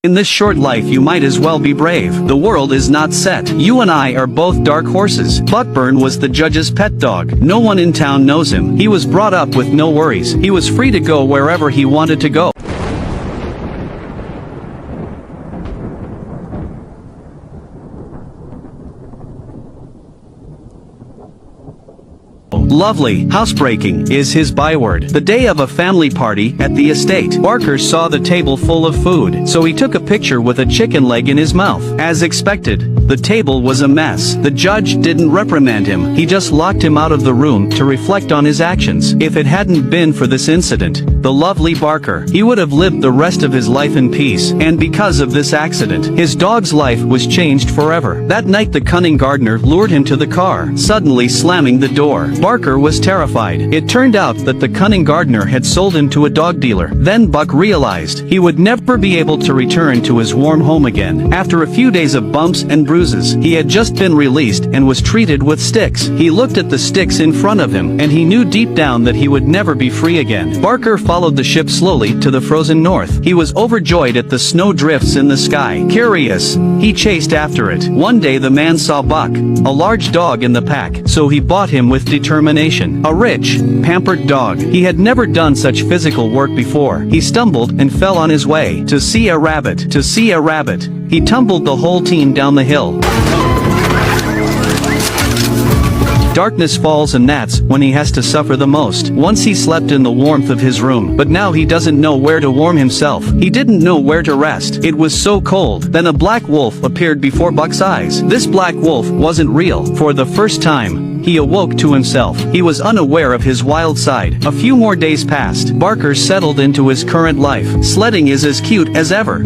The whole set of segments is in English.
In this short life you might as well be brave. The world is not set. You and I are both dark horses. Buckburn was the judge's pet dog. No one in town knows him. He was brought up with no worries. He was free to go wherever he wanted to go. Lovely, housebreaking, is his byword. The day of a family party at the estate, Barker saw the table full of food, so he took a picture with a chicken leg in his mouth. As expected, the table was a mess. The judge didn't reprimand him, he just locked him out of the room to reflect on his actions. If it hadn't been for this incident, the lovely Barker, he would have lived the rest of his life in peace, and because of this accident, his dog's life was changed forever. That night the cunning gardener lured him to the car, suddenly slamming the door. Barker was terrified. It turned out that the cunning gardener had sold him to a dog dealer. Then Buck realized he would never be able to return to his warm home again. After a few days of bumps and bruises, he had just been released and was treated with sticks. He looked at the sticks in front of him, and he knew deep down that he would never be free again. Barker followed the ship slowly to the frozen north. He was overjoyed at the snow drifts in the sky. Curious, he chased after it. One day the man saw Buck, a large dog in the pack, so he bought him with determination. A rich, pampered dog. He had never done such physical work before. He stumbled and fell on his way. To see a rabbit. To see a rabbit. He tumbled the whole team down the hill. Darkness falls, and that's when he has to suffer the most. Once he slept in the warmth of his room, but now he doesn't know where to warm himself. He didn't know where to rest. It was so cold. Then a black wolf appeared before Buck's eyes. This black wolf wasn't real. For the first time, he awoke to himself. He was unaware of his wild side. A few more days passed. Barker settled into his current life. Sledding is as cute as ever.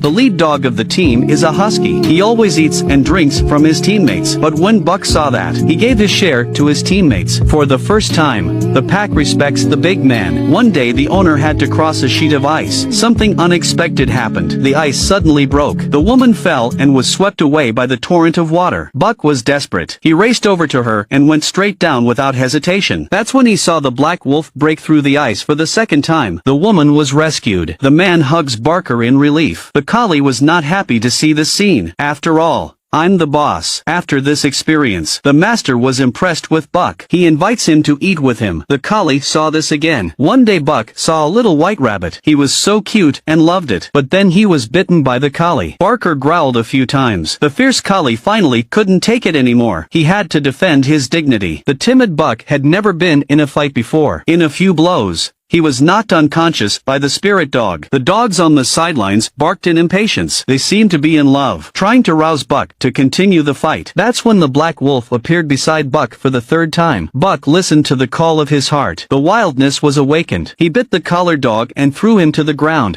The lead dog of the team is a husky. He always eats and drinks from his teammates. But when Buck saw that, he gave his share to his teammates. For the first time, the pack respects the big man. One day the owner had to cross a sheet of ice. Something unexpected happened. The ice suddenly broke. The woman fell and was swept away by the torrent of water. Buck was desperate. He raced over to her and went straight down without hesitation. That's when he saw the black wolf break through the ice for the second time. The woman was rescued. The man hugs Barker in relief. The collie was not happy to see the scene. After all, I'm the boss. After this experience, the master was impressed with Buck. He invites him to eat with him. The collie saw this again. One day Buck saw a little white rabbit. He was so cute and loved it. But then he was bitten by the collie. Barker growled a few times. The fierce collie finally couldn't take it anymore. He had to defend his dignity. The timid Buck had never been in a fight before. In a few blows, he was knocked unconscious by the spirit dog. The dogs on the sidelines barked in impatience. They seemed to be in love, trying to rouse Buck to continue the fight. That's when the black wolf appeared beside Buck for the third time. Buck listened to the call of his heart. The wildness was awakened. He bit the collar dog and threw him to the ground.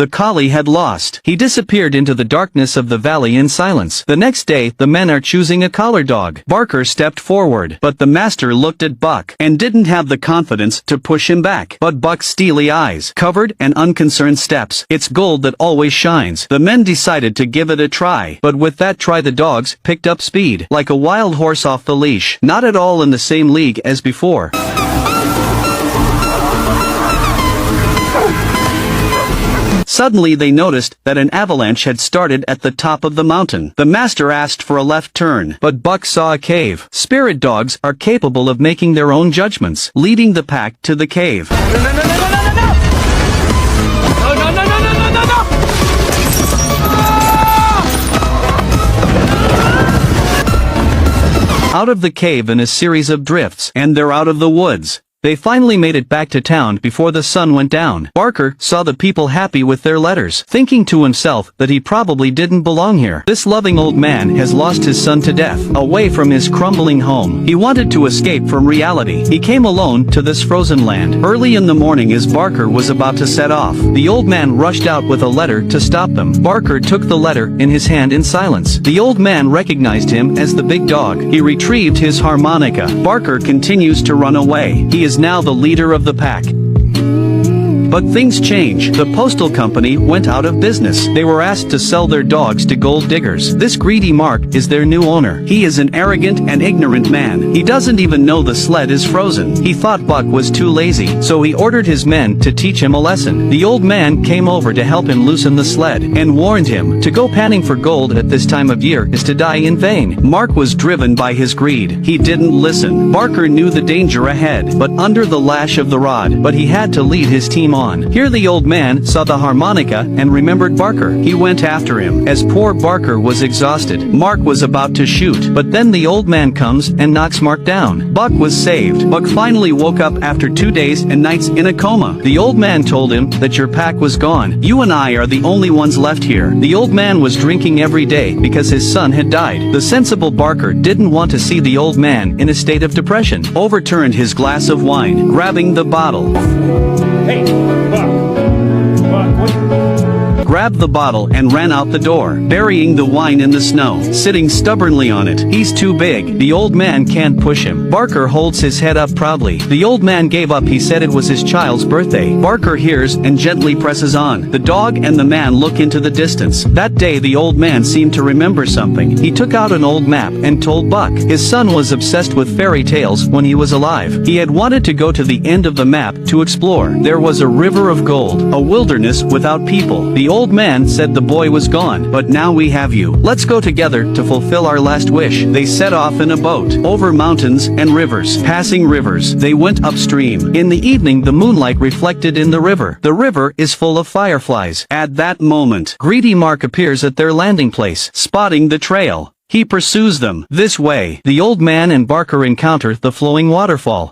The collie had lost. He disappeared into the darkness of the valley in silence. The next day, the men are choosing a collar dog. Barker stepped forward, but the master looked at Buck and didn't have the confidence to push him back. But Buck's steely eyes, covered and unconcerned steps, it's gold that always shines. The men decided to give it a try, but with that try the dogs picked up speed, like a wild horse off the leash. Not at all in the same league as before. Suddenly they noticed that an avalanche had started at the top of the mountain. The master asked for a left turn, but Buck saw a cave. Spirit dogs are capable of making their own judgments, leading the pack to the cave. Out of the cave in a series of drifts, and they're out of the woods. They finally made it back to town before the sun went down. Barker saw the people happy with their letters, thinking to himself that he probably didn't belong here. This loving old man has lost his son to death, away from his crumbling home. He wanted to escape from reality. He came alone to this frozen land. Early in the morning as Barker was about to set off, the old man rushed out with a letter to stop them. Barker took the letter in his hand in silence. The old man recognized him as the big dog. He retrieved his harmonica. Barker continues to run away. He is now the leader of the pack. But things change. The postal company went out of business. They were asked to sell their dogs to gold diggers. This greedy Mark is their new owner. He is an arrogant and ignorant man. He doesn't even know the sled is frozen. He thought Buck was too lazy, so he ordered his men to teach him a lesson. The old man came over to help him loosen the sled, and warned him, to go panning for gold at this time of year is to die in vain. Mark was driven by his greed. He didn't listen. Barker knew the danger ahead, but under the lash of the rod, but he had to lead his team on. Here the old man saw the harmonica and remembered Barker. He went after him. As poor Barker was exhausted, Mark was about to shoot, but then the old man comes and knocks Mark down. Buck was saved. Buck finally woke up after 2 days and nights in a coma. The old man told him that your pack was gone. You and I are the only ones left here. The old man was drinking every day because his son had died. The sensible Barker didn't want to see the old man in a state of depression. Overturned his glass of wine, grabbing the bottle. Hey, Buck, what? Grabbed the bottle and ran out the door, burying the wine in the snow, sitting stubbornly on it. He's too big. The old man can't push him. Barker holds his head up proudly. The old man gave up. He said it was his child's birthday. Barker hears and gently presses on. The dog and the man look into the distance. That day the old man seemed to remember something. He took out an old map and told Buck. His son was obsessed with fairy tales when he was alive. He had wanted to go to the end of the map to explore. There was a river of gold, a wilderness without people. The old man said the boy was gone, but now we have you. Let's go together to fulfill our last wish. They set off in a boat, over mountains and rivers. Passing rivers, they went upstream. In the evening the moonlight reflected in the river. The river is full of fireflies. At that moment, greedy Mark appears at their landing place, spotting the trail. He pursues them. This way, the old man and Barker encounter the flowing waterfall.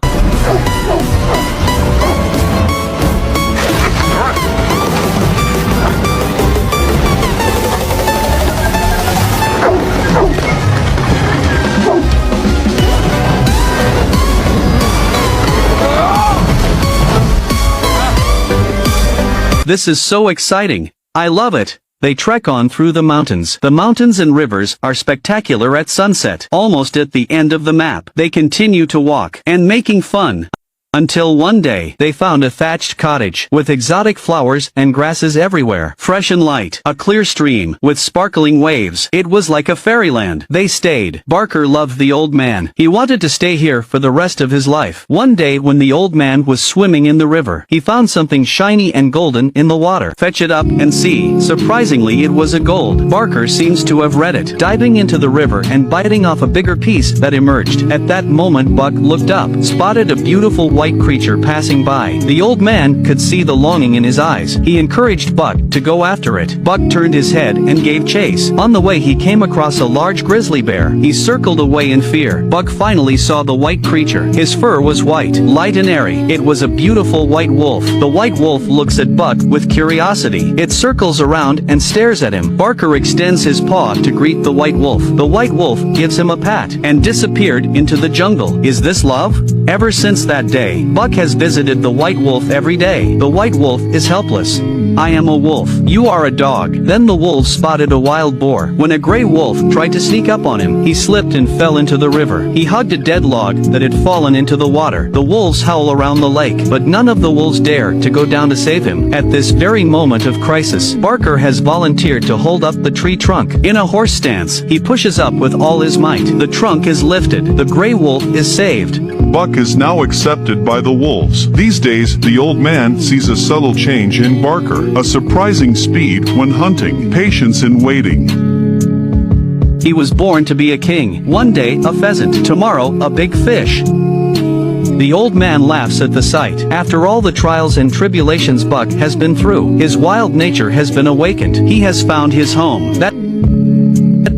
This is so exciting. I love it. They trek on through the mountains. The mountains and rivers are spectacular at sunset. Almost at the end of the map, they continue to walk and making fun. Until one day, they found a thatched cottage with exotic flowers and grasses everywhere. Fresh and light. A clear stream with sparkling waves. It was like a fairyland. They stayed. Barker loved the old man. He wanted to stay here for the rest of his life. One day when the old man was swimming in the river, he found something shiny and golden in the water. Fetch it up and see. Surprisingly, it was a gold. Barker seems to have read it. Diving into the river and biting off a bigger piece that emerged. At that moment Buck looked up, spotted a beautiful white creature passing by. The old man could see the longing in his eyes. He encouraged Buck to go after it. Buck turned his head and gave chase. On the way he came across a large grizzly bear. He circled away in fear. Buck finally saw the white creature. His fur was white, light and airy. It was a beautiful white wolf. The white wolf looks at Buck with curiosity. It circles around and stares at him. Barker extends his paw to greet the white wolf. The white wolf gives him a pat and disappeared into the jungle. Is this love? Ever since that day, Buck has visited the white wolf every day. The white wolf is helpless. I am a wolf. You are a dog. Then the wolves spotted a wild boar. When a gray wolf tried to sneak up on him, he slipped and fell into the river. He hugged a dead log that had fallen into the water. The wolves howl around the lake, but none of the wolves dare to go down to save him. At this very moment of crisis, Barker has volunteered to hold up the tree trunk. In a horse stance, he pushes up with all his might. The trunk is lifted. The gray wolf is saved. Buck is now accepted by the wolves. These days, the old man sees a subtle change in Barker, a surprising speed when hunting, patience in waiting. He was born to be a king. One day, a pheasant. Tomorrow, a big fish. The old man laughs at the sight. After all the trials and tribulations Buck has been through, his wild nature has been awakened. He has found his home. That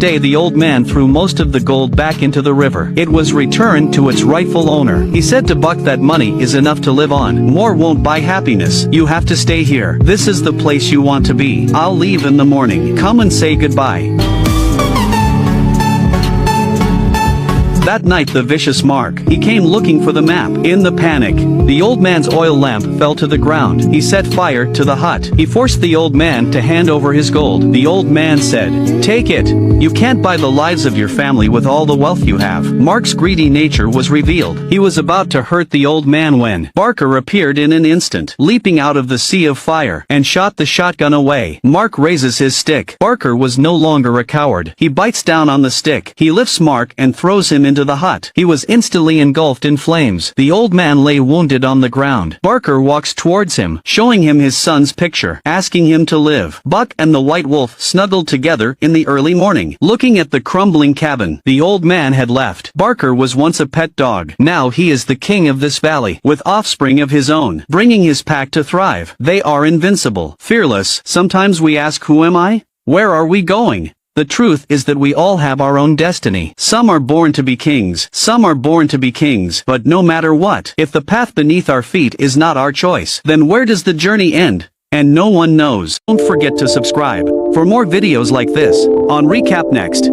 day the old man threw most of the gold back into the river. It was returned to its rightful owner. He said to Buck that money is enough to live on. More won't buy happiness. You have to stay here. This is the place you want to be. I'll leave in the morning. Come and say goodbye. That night the vicious Mark, he came looking for the map. In the panic, the old man's oil lamp fell to the ground. He set fire to the hut. He forced the old man to hand over his gold. The old man said, "Take it. You can't buy the lives of your family with all the wealth you have." Mark's greedy nature was revealed. He was about to hurt the old man when Barker appeared in an instant, leaping out of the sea of fire, and shot the shotgun away. Mark raises his stick. Barker was no longer a coward. He bites down on the stick. He lifts Mark and throws him into the hut. He was instantly engulfed in flames. The old man lay wounded on the ground. Barker walks towards him, showing him his son's picture, asking him to live. Buck and the white wolf snuggled together in the early morning, looking at the crumbling cabin the old man had left. Barker was once a pet dog. Now he is the king of this valley, with offspring of his own, bringing his pack to thrive. They are invincible, fearless. Sometimes we ask, who am I? Where are we going? The truth is that we all have our own destiny. Some are born to be kings, some are born to be kings, but no matter what, if the path beneath our feet is not our choice, then where does the journey end? And no one knows. Don't forget to subscribe for more videos like this on Recap Next.